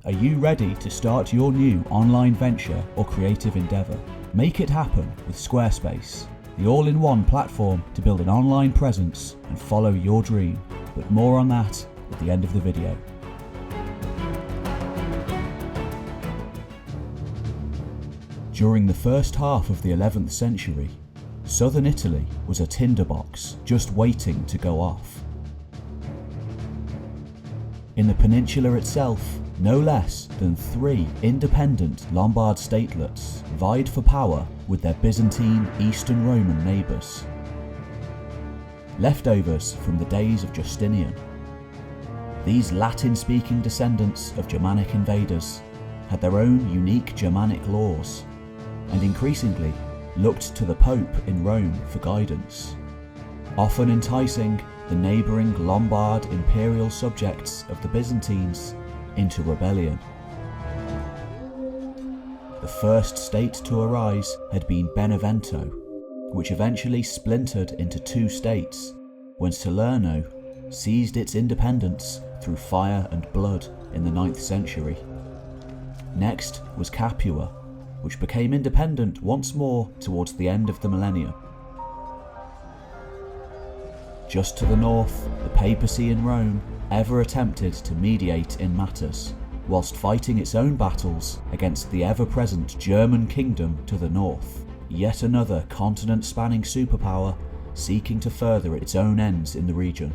Are you ready to start your new online venture or creative endeavour? Make it happen with Squarespace, the all-in-one platform to build an online presence and follow your dream. But more on that at the end of the video. During the first half of the 11th century, southern Italy was a tinderbox just waiting to go off. In the peninsula itself, no less than 3 independent Lombard statelets vied for power with their Byzantine Eastern Roman neighbours. Leftovers from the days of Justinian, these Latin-speaking descendants of Germanic invaders had their own unique Germanic laws, and increasingly looked to the Pope in Rome for guidance, often enticing the neighbouring Lombard imperial subjects of the Byzantines into rebellion. The first state to arise had been Benevento, which eventually splintered into 2 states when Salerno seized its independence through fire and blood in the 9th century. Next was Capua, which became independent once more towards the end of the millennium. Just to the north, the papacy in Rome ever attempted to mediate in matters, whilst fighting its own battles against the ever-present German kingdom to the north, yet another continent-spanning superpower seeking to further its own ends in the region.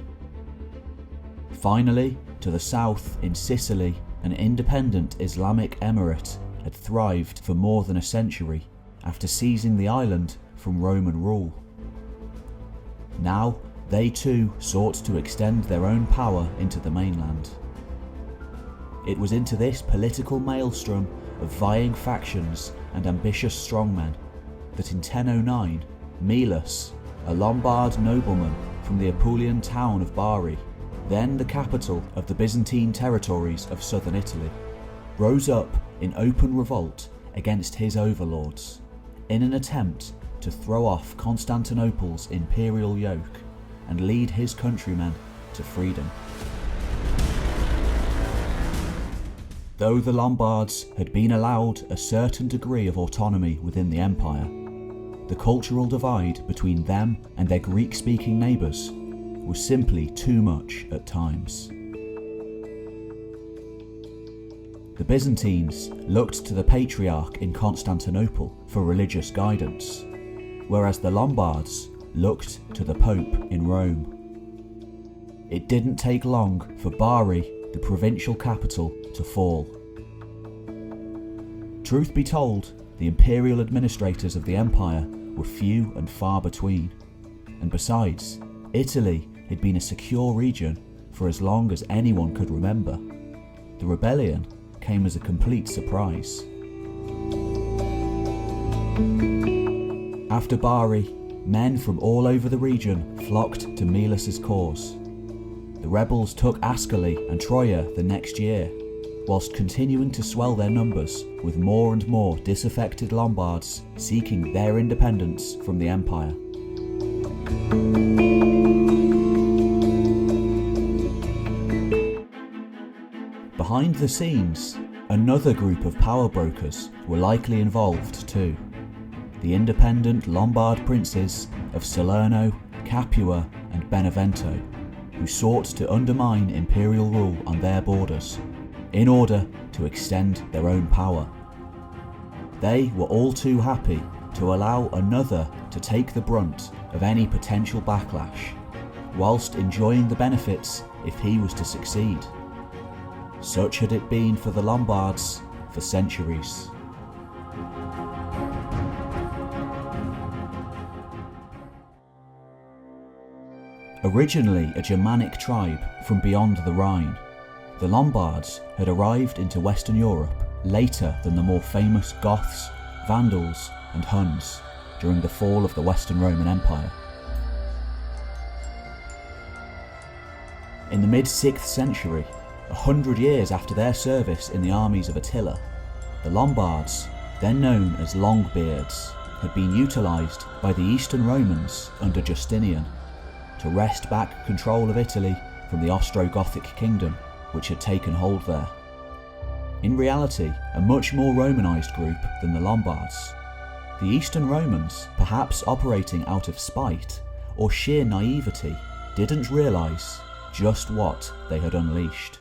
Finally, to the south, in Sicily, an independent Islamic emirate had thrived for more than a century after seizing the island from Roman rule. Now, they too sought to extend their own power into the mainland. It was into this political maelstrom of vying factions and ambitious strongmen that in 1009, Melas, a Lombard nobleman from the Apulian town of Bari, then the capital of the Byzantine territories of southern Italy, rose up in open revolt against his overlords, in an attempt to throw off Constantinople's imperial yoke and lead his countrymen to freedom. Though the Lombards had been allowed a certain degree of autonomy within the empire, the cultural divide between them and their Greek-speaking neighbours was simply too much at times. The Byzantines looked to the Patriarch in Constantinople for religious guidance, whereas the Lombards looked to the Pope in Rome. It didn't take long for Bari, the provincial capital, to fall. Truth be told, the imperial administrators of the empire were few and far between, and besides, Italy had been a secure region for as long as anyone could remember. The rebellion came as a complete surprise. After Bari, men from all over the region flocked to Melas' cause. The rebels took Ascoli and Troia the next year, whilst continuing to swell their numbers with more and more disaffected Lombards seeking their independence from the empire. Behind the scenes, another group of power brokers were likely involved too. The independent Lombard princes of Salerno, Capua and Benevento, who sought to undermine imperial rule on their borders in order to extend their own power. They were all too happy to allow another to take the brunt of any potential backlash, whilst enjoying the benefits if he was to succeed. Such had it been for the Lombards for centuries. Originally a Germanic tribe from beyond the Rhine, the Lombards had arrived into Western Europe later than the more famous Goths, Vandals and Huns during the fall of the Western Roman Empire. In the mid-6th century, 100 years after their service in the armies of Attila, the Lombards, then known as Longbeards, had been utilised by the Eastern Romans under Justinian to wrest back control of Italy from the Ostrogothic kingdom which had taken hold there. in reality a much more Romanized group than the Lombards. The Eastern Romans, perhaps operating out of spite or sheer naivety, didn't realize just what they had unleashed.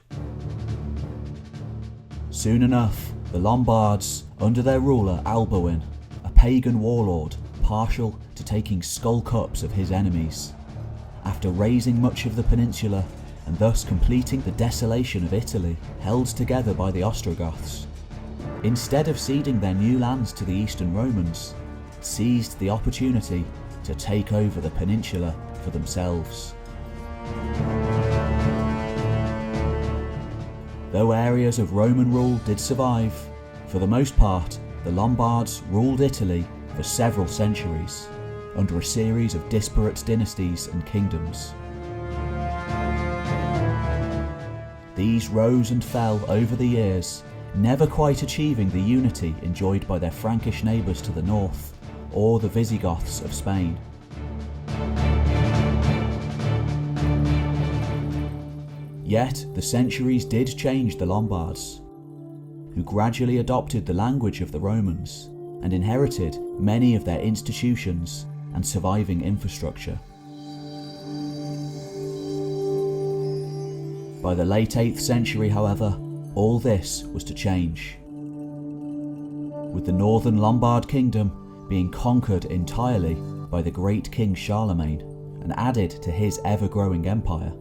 Soon enough, the Lombards, under their ruler Alboin, a pagan warlord partial to taking skull cups of his enemies, after razing much of the peninsula and thus completing the desolation of Italy held together by the Ostrogoths, instead of ceding their new lands to the Eastern Romans, seized the opportunity to take over the peninsula for themselves. Though areas of Roman rule did survive, for the most part the Lombards ruled Italy for several centuries, under a series of disparate dynasties and kingdoms. These rose and fell over the years, never quite achieving the unity enjoyed by their Frankish neighbours to the north, or the Visigoths of Spain. Yet the centuries did change the Lombards, who gradually adopted the language of the Romans and inherited many of their institutions and surviving infrastructure. By the late 8th century, however, all this was to change, with the northern Lombard kingdom being conquered entirely by the great king Charlemagne and added to his ever-growing empire.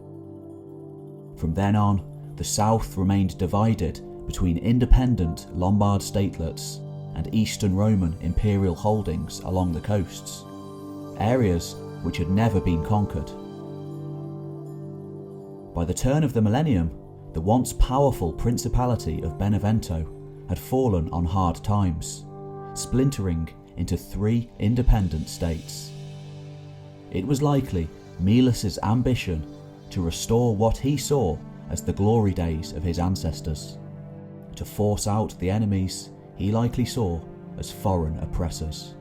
From then on, the south remained divided between independent Lombard statelets and Eastern Roman imperial holdings along the coasts, areas which had never been conquered. By the turn of the millennium, the once powerful Principality of Benevento had fallen on hard times, splintering into 3 independent states. It was likely Melis's ambition to restore what he saw as the glory days of his ancestors, to force out the enemies he likely saw as foreign oppressors.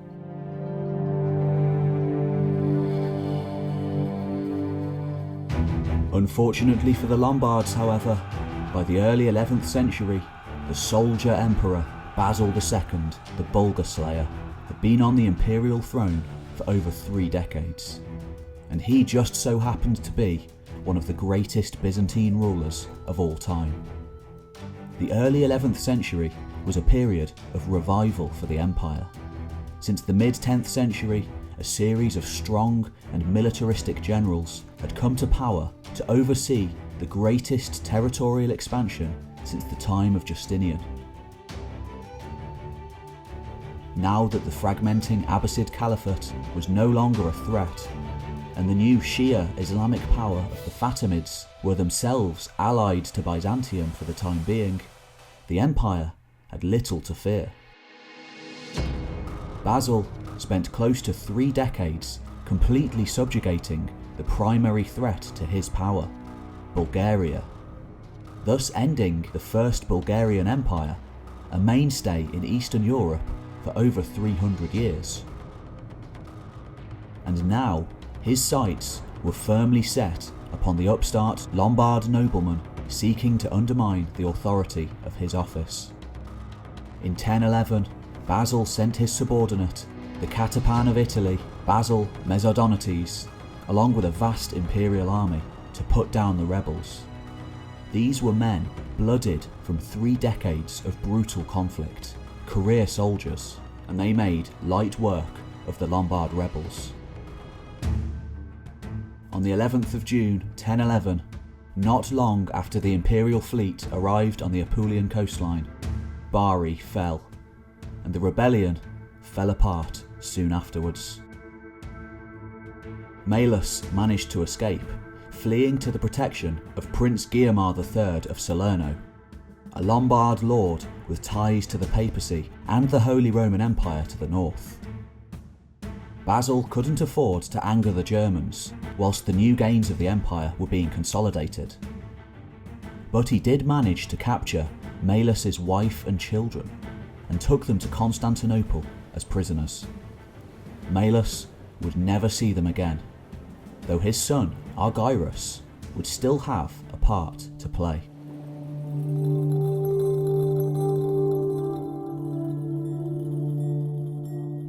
Unfortunately for the Lombards, however, by the early 11th century, the soldier emperor Basil II, the Bulgar Slayer, had been on the imperial throne for over 3 decades, and he just so happened to be one of the greatest Byzantine rulers of all time. The early 11th century was a period of revival for the empire. Since the mid-10th century, a series of strong and militaristic generals had come to power to oversee the greatest territorial expansion since the time of Justinian. Now that the fragmenting Abbasid Caliphate was no longer a threat, and the new Shia Islamic power of the Fatimids were themselves allied to Byzantium for the time being, the empire had little to fear. Basil spent close to 3 decades completely subjugating the primary threat to his power, Bulgaria, thus ending the First Bulgarian Empire, a mainstay in Eastern Europe for over 300 years. And now his sights were firmly set upon the upstart Lombard nobleman seeking to undermine the authority of his office. In 1011, Basil sent his subordinate, the Catapan of Italy, Basil Mesodonites, along with a vast imperial army, to put down the rebels. These were men blooded from 3 decades of brutal conflict, career soldiers, and they made light work of the Lombard rebels. On the 11th of June 1011, not long after the imperial fleet arrived on the Apulian coastline, Bari fell, and the rebellion fell apart soon afterwards. Malus managed to escape, fleeing to the protection of Prince Guiomar III of Salerno, a Lombard lord with ties to the papacy and the Holy Roman Empire to the north. Basil couldn't afford to anger the Germans, whilst the new gains of the empire were being consolidated. But he did manage to capture Malus's wife and children, and took them to Constantinople as prisoners. Malus would never see them again, though his son, Argyrus, would still have a part to play.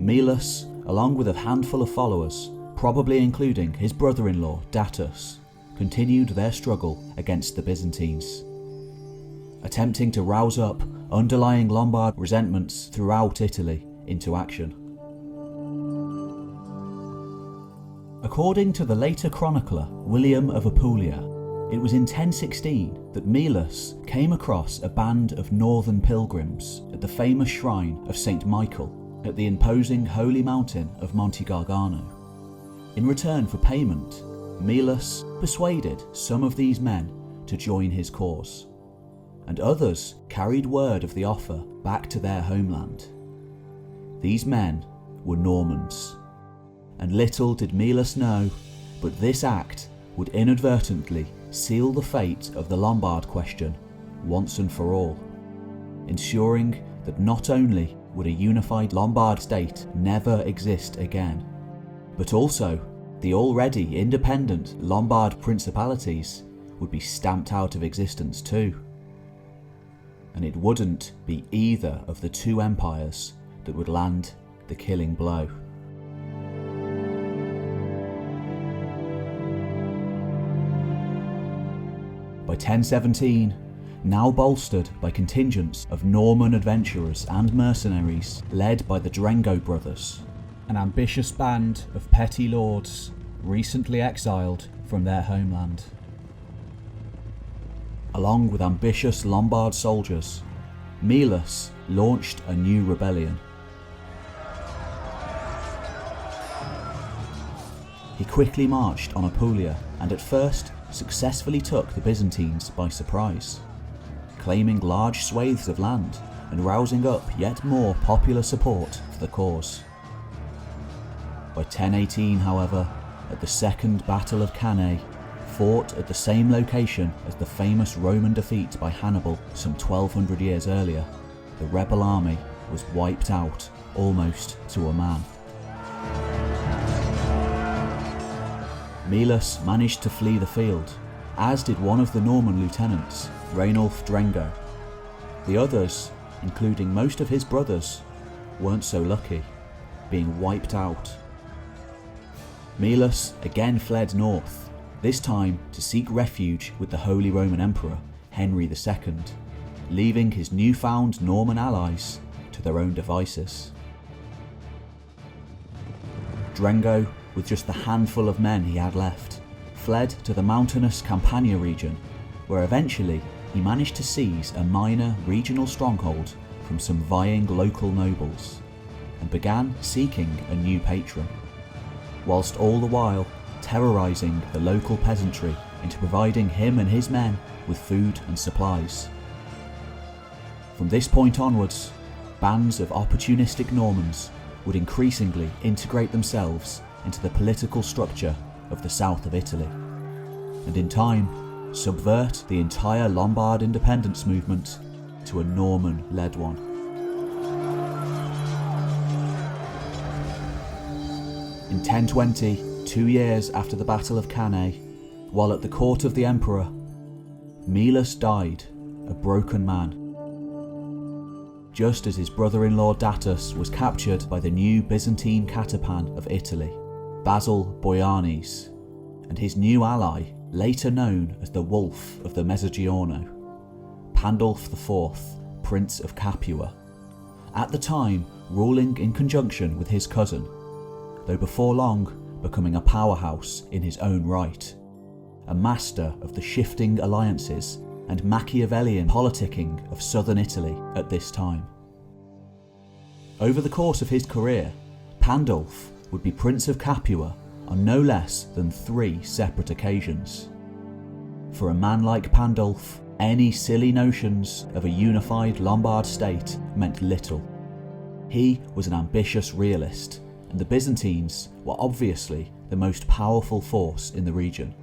Melas, along with a handful of followers, probably including his brother-in-law Datus, continued their struggle against the Byzantines, attempting to rouse up underlying Lombard resentments throughout Italy into action. According to the later chronicler William of Apulia, it was in 1016 that Melas came across a band of northern pilgrims at the famous shrine of St. Michael at the imposing holy mountain of Monte Gargano. In return for payment, Melas persuaded some of these men to join his cause, and others carried word of the offer back to their homeland. These men were Normans, and little did Melas know, but this act would inadvertently seal the fate of the Lombard question once and for all, ensuring that not only would a unified Lombard state never exist again, but also the already independent Lombard principalities would be stamped out of existence too. And it wouldn't be either of the two empires that would land the killing blow. By 1017, now bolstered by contingents of Norman adventurers and mercenaries led by the Drengo brothers, an ambitious band of petty lords recently exiled from their homeland. Along with ambitious Lombard soldiers, Melas launched a new rebellion. He quickly marched on Apulia and at first successfully took the Byzantines by surprise, claiming large swathes of land and rousing up yet more popular support for the cause. By 1018, however, at the Second Battle of Cannae, fought at the same location as the famous Roman defeat by Hannibal some 1200 years earlier, the rebel army was wiped out almost to a man. Melas managed to flee the field, as did one of the Norman lieutenants, Rainulf Drengo. The others, including most of his brothers, weren't so lucky, being wiped out. Melas again fled north, this time to seek refuge with the Holy Roman Emperor, Henry II, leaving his newfound Norman allies to their own devices. Drengo, with just the handful of men he had left, fled to the mountainous Campania region, where eventually he managed to seize a minor regional stronghold from some vying local nobles, and began seeking a new patron, whilst all the while terrorising the local peasantry into providing him and his men with food and supplies. From this point onwards, bands of opportunistic Normans would increasingly integrate themselves into the political structure of the south of Italy, and in time subvert the entire Lombard independence movement to a Norman-led one. In 1020, 2 years after the Battle of Cannae, while at the court of the emperor, Melas died a broken man, just as his brother-in-law Datus was captured by the new Byzantine catapan of Italy, Basil Boianes, and his new ally, later known as the Wolf of the Mezzogiorno, Pandulf IV, Prince of Capua, at the time ruling in conjunction with his cousin, though before long becoming a powerhouse in his own right, a master of the shifting alliances and Machiavellian politicking of southern Italy at this time. Over the course of his career, Pandulf would be Prince of Capua on no less than 3 separate occasions. For a man like Pandulf, any silly notions of a unified Lombard state meant little. He was an ambitious realist, and the Byzantines were obviously the most powerful force in the region.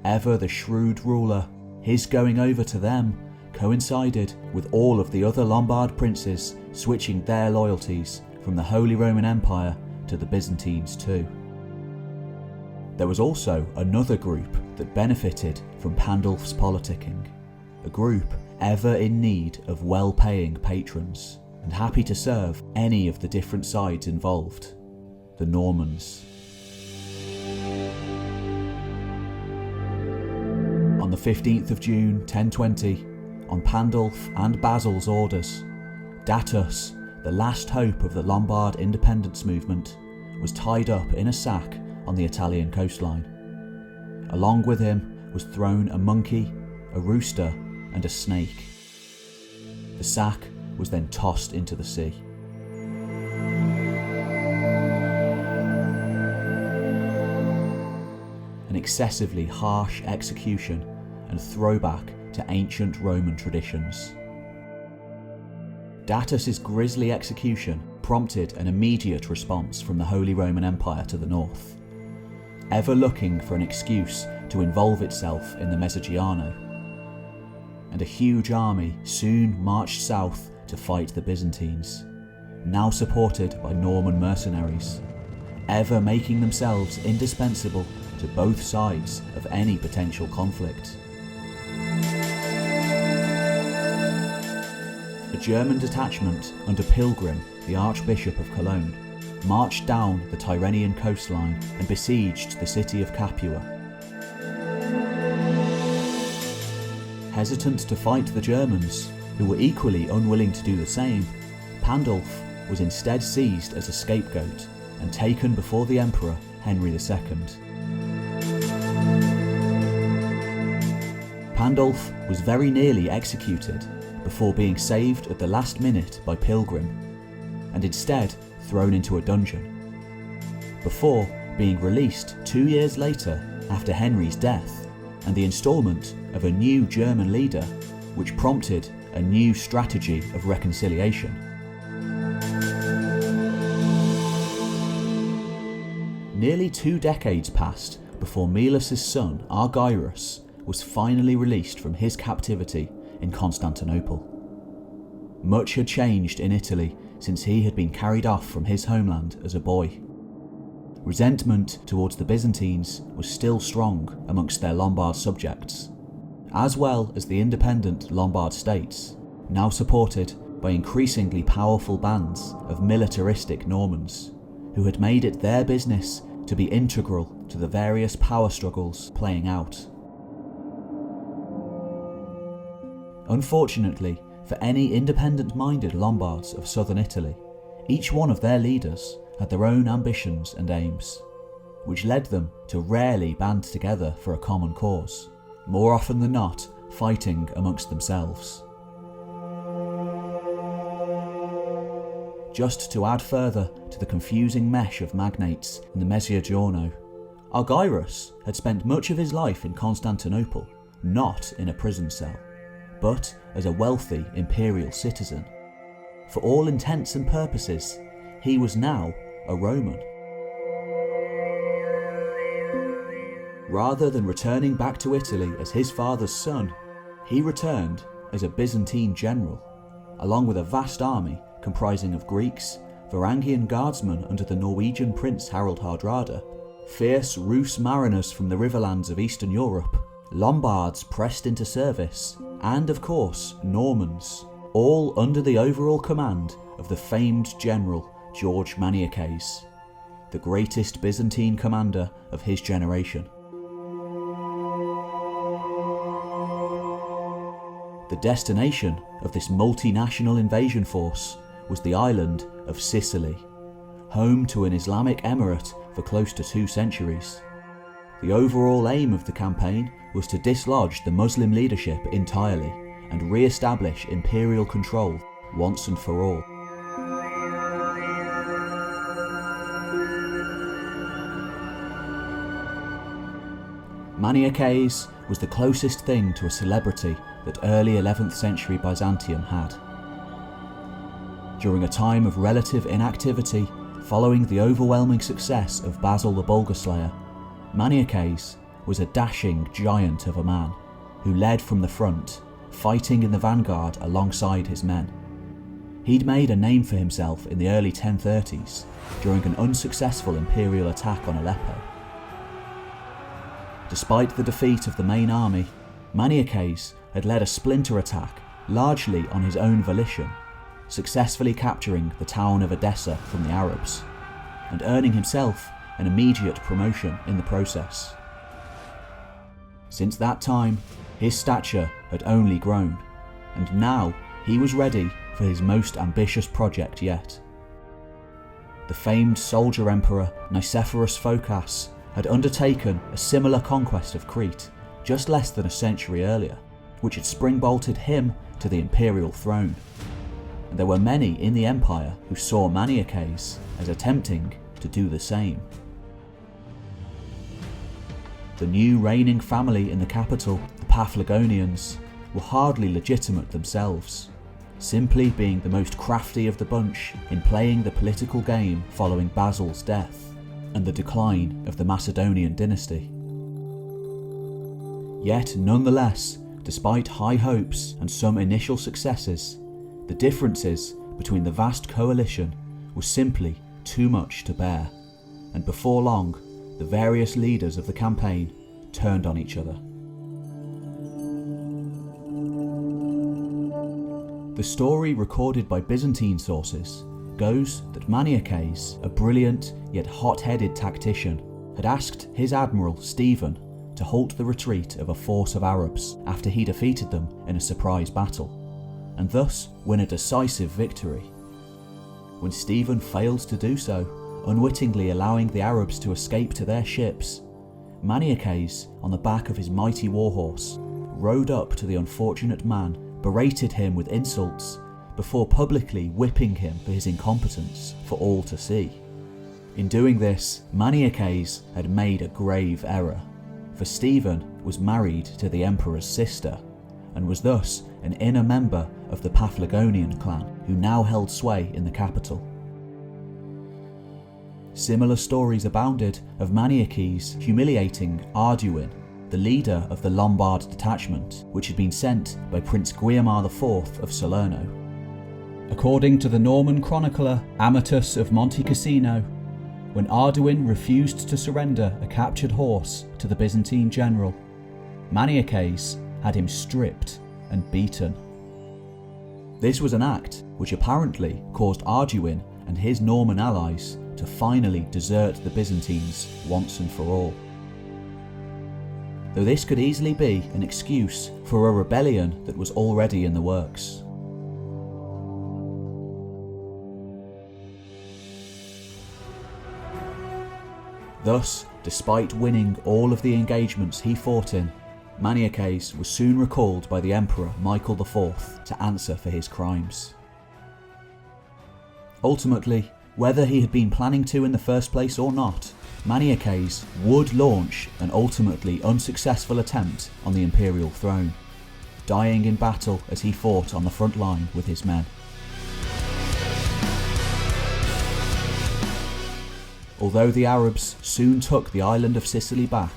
Ever the shrewd ruler, his going over to them coincided with all of the other Lombard princes switching their loyalties from the Holy Roman Empire to the Byzantines too. There was also another group that benefited from Pandulf's politicking, a group ever in need of well-paying patrons, and happy to serve any of the different sides involved. The Normans. On the 15th of June 1020, on Pandulf and Basil's orders, Datus, the last hope of the Lombard independence movement, was tied up in a sack on the Italian coastline. Along with him was thrown a monkey, a rooster, and a snake. The sack was then tossed into the sea. An excessively harsh execution and throwback to ancient Roman traditions. Datus's grisly execution prompted an immediate response from the Holy Roman Empire to the north, ever looking for an excuse to involve itself in the Mezzogiorno, and a huge army soon marched south to fight the Byzantines, now supported by Norman mercenaries, ever making themselves indispensable to both sides of any potential conflict. A German detachment under Pilgrim, the Archbishop of Cologne, marched down the Tyrrhenian coastline and besieged the city of Capua. Hesitant to fight the Germans, who were equally unwilling to do the same, Pandulf was instead seized as a scapegoat and taken before the Emperor Henry II. Pandulf was very nearly executed before being saved at the last minute by Pilgrim, and instead thrown into a dungeon, before being released 2 years later after Henry's death and the instalment of a new German leader, which prompted a new strategy of reconciliation. Nearly 2 decades passed before Melas' son Argyrus was finally released from his captivity in Constantinople. Much had changed in Italy since he had been carried off from his homeland as a boy. Resentment towards the Byzantines was still strong amongst their Lombard subjects, as well as the independent Lombard states, now supported by increasingly powerful bands of militaristic Normans, who had made it their business to be integral to the various power struggles playing out. Unfortunately, for any independent-minded Lombards of southern Italy, each one of their leaders had their own ambitions and aims, which led them to rarely band together for a common cause, more often than not fighting amongst themselves. Just to add further to the confusing mesh of magnates in the Mezzogiorno, Argyrus had spent much of his life in Constantinople, not in a prison cell, but as a wealthy imperial citizen. For all intents and purposes, he was now a Roman. Rather than returning back to Italy as his father's son, he returned as a Byzantine general, along with a vast army comprising of Greeks, Varangian guardsmen under the Norwegian prince Harald Hardrada, fierce Rus mariners from the riverlands of Eastern Europe, Lombards pressed into service, and of course Normans, all under the overall command of the famed general George Maniaces, the greatest Byzantine commander of his generation. The destination of this multinational invasion force was the island of Sicily, home to an Islamic emirate for close to 2 centuries. The overall aim of the campaign was to dislodge the Muslim leadership entirely and re-establish imperial control once and for all. Maniaces was the closest thing to a celebrity that early 11th century Byzantium had. During a time of relative inactivity following the overwhelming success of Basil the Bulgar Slayer, Maniaces was a dashing giant of a man who led from the front, fighting in the vanguard alongside his men. He'd made a name for himself in the early 1030s during an unsuccessful imperial attack on Aleppo. Despite the defeat of the main army, Maniaces had led a splinter attack largely on his own volition, successfully capturing the town of Edessa from the Arabs, and earning himself an immediate promotion in the process. Since that time, his stature had only grown, and now he was ready for his most ambitious project yet. The famed soldier emperor Nicephorus Phocas had undertaken a similar conquest of Crete just less than a century earlier, which had springbolted him to the imperial throne. And there were many in the empire who saw Maniaces as attempting to do the same. The new reigning family in the capital, the Paphlagonians, were hardly legitimate themselves, simply being the most crafty of the bunch in playing the political game following Basil's death and the decline of the Macedonian dynasty. Yet nonetheless, despite high hopes and some initial successes, the differences between the vast coalition were simply too much to bear, and before long, the various leaders of the campaign turned on each other. The story recorded by Byzantine sources goes that Maniaces, a brilliant yet hot-headed tactician, had asked his admiral Stephen to halt the retreat of a force of Arabs after he defeated them in a surprise battle, and thus win a decisive victory. When Stephen failed to do so, unwittingly allowing the Arabs to escape to their ships, Maniaces, on the back of his mighty warhorse, rode up to the unfortunate man, berated him with insults, before publicly whipping him for his incompetence for all to see. In doing this, Maniaces had made a grave error, for Stephen was married to the emperor's sister, and was thus an inner member of the Paphlagonian clan, who now held sway in the capital. Similar stories abounded of Maniaces humiliating Arduin, the leader of the Lombard detachment, which had been sent by Prince Guiomar IV of Salerno. According to the Norman chronicler Amatus of Monte Cassino, when Arduin refused to surrender a captured horse to the Byzantine general, Maniaces had him stripped and beaten. This was an act which apparently caused Arduin and his Norman allies to finally desert the Byzantines once and for all. Though this could easily be an excuse for a rebellion that was already in the works. Thus, despite winning all of the engagements he fought in, Maniaces was soon recalled by the Emperor Michael IV to answer for his crimes. Ultimately, whether he had been planning to in the first place or not, Maniaces would launch an ultimately unsuccessful attempt on the imperial throne, dying in battle as he fought on the front line with his men. Although the Arabs soon took the island of Sicily back,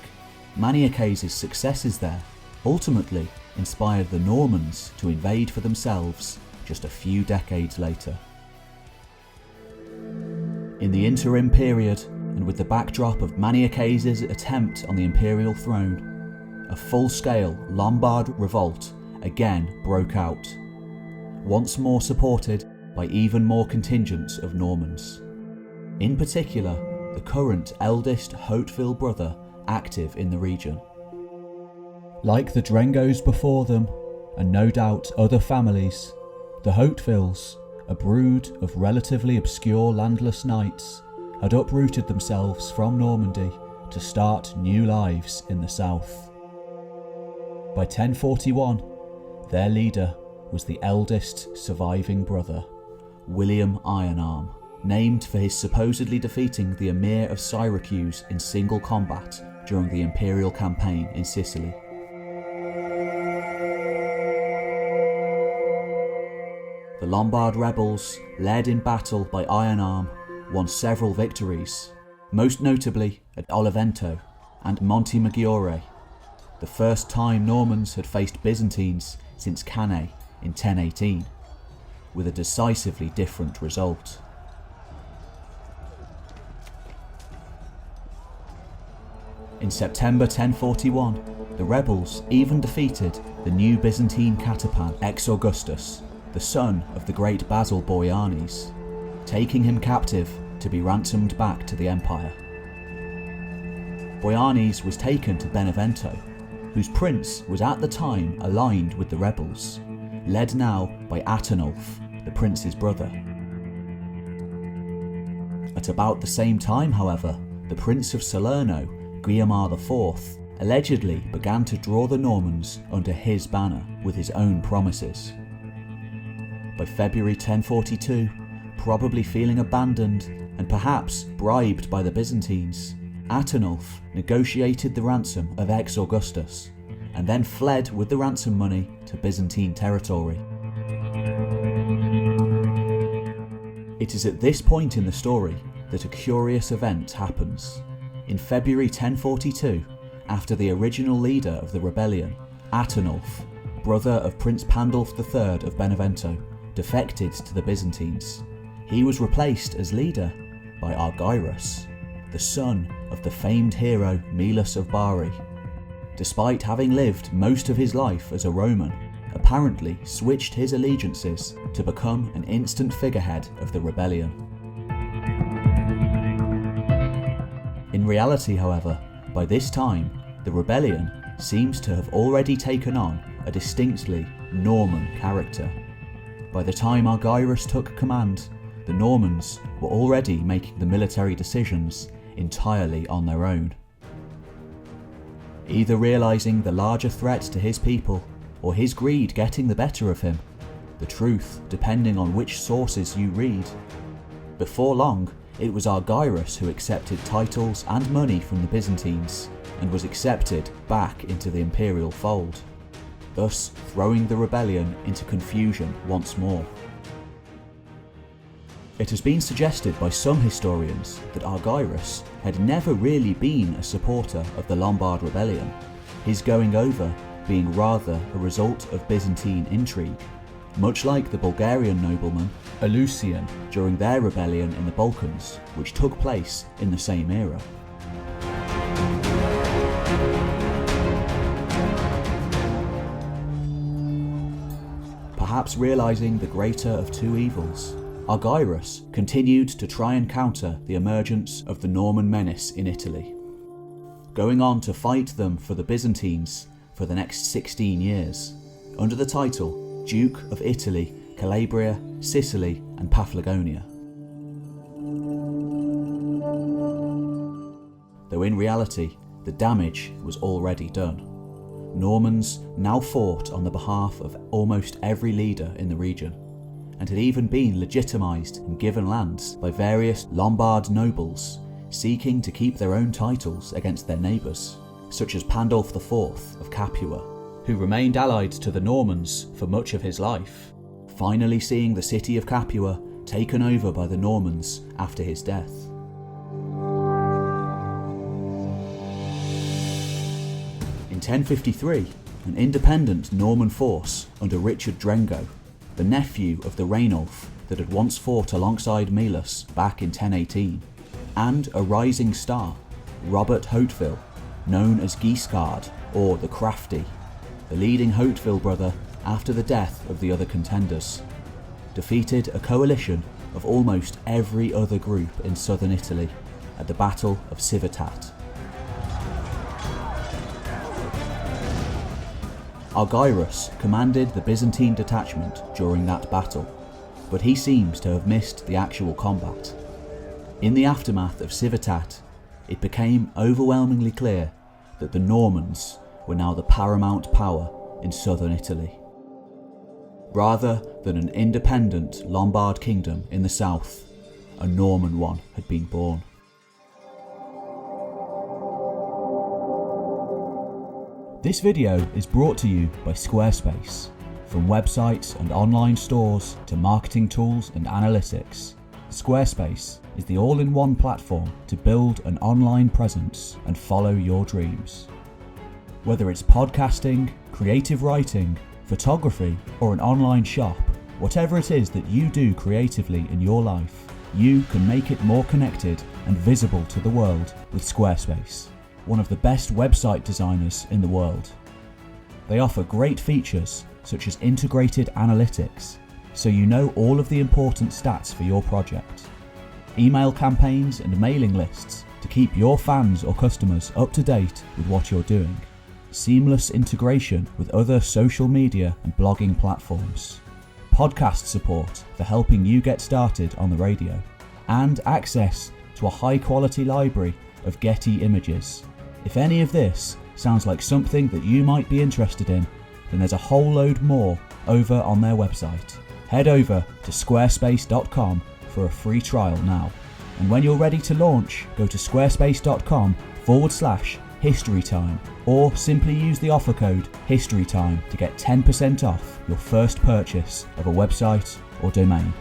Maniaces' successes there ultimately inspired the Normans to invade for themselves just a few decades later. In the interim period, and with the backdrop of Maniaces' attempt on the imperial throne, a full-scale Lombard revolt again broke out, once more supported by even more contingents of Normans. In particular, the current eldest Hauteville brother active in the region. Like the Drengos before them, and no doubt other families, the Hautevilles, a brood of relatively obscure landless knights, had uprooted themselves from Normandy to start new lives in the south. By 1041, their leader was the eldest surviving brother, William Ironarm, named for his supposedly defeating the Emir of Syracuse in single combat during the imperial campaign in Sicily. The Lombard rebels, led in battle by Ironarm, won several victories, most notably at Olivento and Montemaggiore, the first time Normans had faced Byzantines since Cannae in 1018, with a decisively different result. In September 1041, the rebels even defeated the new Byzantine catapan Ex Augustus, the son of the great Basil Boyanis, taking him captive to be ransomed back to the empire. Boyanis was taken to Benevento, whose prince was at the time aligned with the rebels, led now by Atenulf, the prince's brother. At about the same time, however, the Prince of Salerno, Guiomar IV, allegedly began to draw the Normans under his banner with his own promises. By February 1042, probably feeling abandoned and perhaps bribed by the Byzantines, Atenulf negotiated the ransom of ex-Augustus and then fled with the ransom money to Byzantine territory. It is at this point in the story that a curious event happens. In February 1042, after the original leader of the rebellion, Atenulf, brother of Prince Pandulf III of Benevento, defected to the Byzantines, he was replaced as leader by Argyrus, the son of the famed hero Melus of Bari. Despite having lived most of his life as a Roman, apparently switched his allegiances to become an instant figurehead of the rebellion. In reality, however, by this time, the rebellion seems to have already taken on a distinctly Norman character. By the time Argyrus took command, the Normans were already making the military decisions entirely on their own. Either realising the larger threat to his people, or his greed getting the better of him, the truth depending on which sources you read. Before long, it was Argyrus who accepted titles and money from the Byzantines, and was accepted back into the imperial fold, thus throwing the rebellion into confusion once more. It has been suggested by some historians that Argyrus had never really been a supporter of the Lombard rebellion, his going over being rather a result of Byzantine intrigue, much like the Bulgarian nobleman Eleusian during their rebellion in the Balkans, which took place in the same era. Perhaps realising the greater of two evils, Argyrus continued to try and counter the emergence of the Norman menace in Italy, going on to fight them for the Byzantines for the next 16 years, under the title Duke of Italy, Calabria, Sicily and Paphlagonia. Though in reality, the damage was already done. Normans now fought on the behalf of almost every leader in the region, and had even been legitimised and given lands by various Lombard nobles seeking to keep their own titles against their neighbours, such as Pandulf IV of Capua, who remained allied to the Normans for much of his life, finally seeing the city of Capua taken over by the Normans after his death. In 1053, an independent Norman force under Richard Drengo, the nephew of the Rainulf that had once fought alongside Melus back in 1018, and a rising star, Robert Hauteville, known as Guiscard or the Crafty, the leading Hauteville brother after the death of the other contenders, defeated a coalition of almost every other group in southern Italy at the Battle of Civitate. Argyrus commanded the Byzantine detachment during that battle, but he seems to have missed the actual combat. In the aftermath of Civitate, it became overwhelmingly clear that the Normans were now the paramount power in southern Italy. Rather than an independent Lombard kingdom in the south, a Norman one had been born. This video is brought to you by Squarespace. From websites and online stores to marketing tools and analytics, Squarespace is the all-in-one platform to build an online presence and follow your dreams. Whether it's podcasting, creative writing, photography, or an online shop, whatever it is that you do creatively in your life, you can make it more connected and visible to the world with Squarespace, one of the best website designers in the world. They offer great features such as integrated analytics, so you know all of the important stats for your project. Email campaigns and mailing lists to keep your fans or customers up to date with what you're doing. Seamless integration with other social media and blogging platforms. Podcast support for helping you get started on the radio. And access to a high quality library of Getty images. If any of this sounds like something that you might be interested in, then there's a whole load more over on their website. Head over to squarespace.com for a free trial now. And when you're ready to launch, go to squarespace.com/historytime or simply use the offer code HISTORYTIME to get 10% off your first purchase of a website or domain.